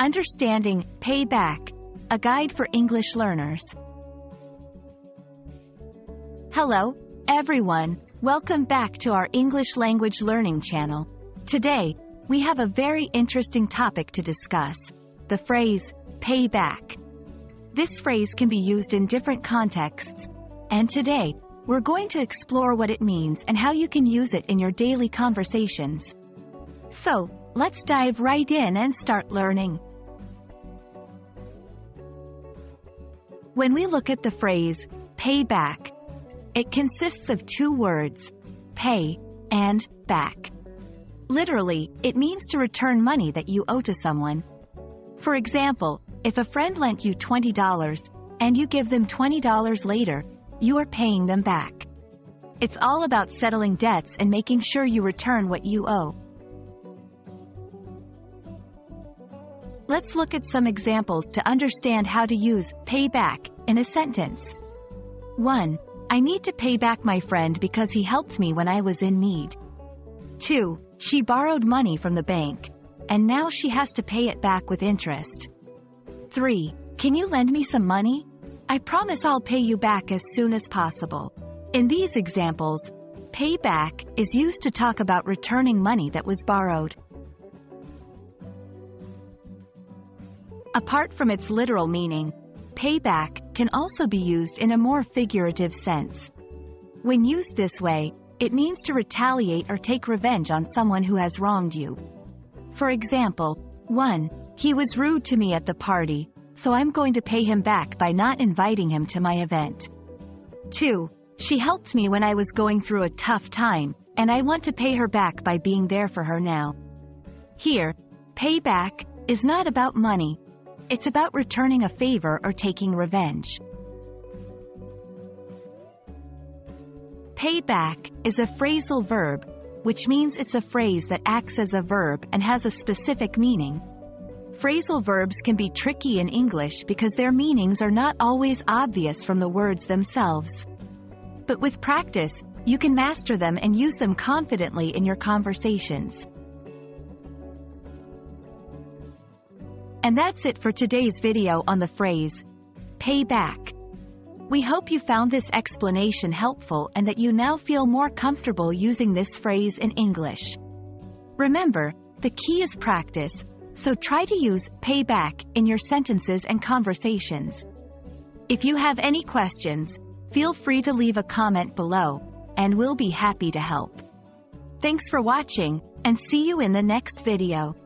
Understanding Pay Back, a guide for English learners. Hello, everyone. Welcome back to our English language learning channel. Today, we have a very interesting topic to discuss, the phrase, pay back. This phrase can be used in different contexts, and today, we're going to explore what it means and how you can use it in your daily conversations. So, let's dive right in and start learning. When we look at the phrase, pay back, it consists of two words, pay and back. Literally, it means to return money that you owe to someone. For example, if a friend lent you $20 and you give them $20 later, you are paying them back. It's all about settling debts and making sure you return what you owe. Let's look at some examples to understand how to use pay back in a sentence. 1. I need to pay back my friend because he helped me when I was in need. 2. She borrowed money from the bank, and now she has to pay it back with interest. 3. Can you lend me some money? I promise I'll pay you back as soon as possible. In these examples, pay back is used to talk about returning money that was borrowed. Apart from its literal meaning, pay back can also be used in a more figurative sense. When used this way, it means to retaliate or take revenge on someone who has wronged you. For example, 1. He was rude to me at the party, so I'm going to pay him back by not inviting him to my event. 2. She helped me when I was going through a tough time, and I want to pay her back by being there for her now. Here, pay back is not about money. It's about returning a favor or taking revenge. Pay back is a phrasal verb, which means it's a phrase that acts as a verb and has a specific meaning. Phrasal verbs can be tricky in English because their meanings are not always obvious from the words themselves. But with practice, you can master them and use them confidently in your conversations. And that's it for today's video on the phrase, pay back. We hope you found this explanation helpful and that you now feel more comfortable using this phrase in English. Remember, the key is practice, so try to use pay back in your sentences and conversations. If you have any questions, feel free to leave a comment below, and we'll be happy to help. Thanks for watching, and see you in the next video.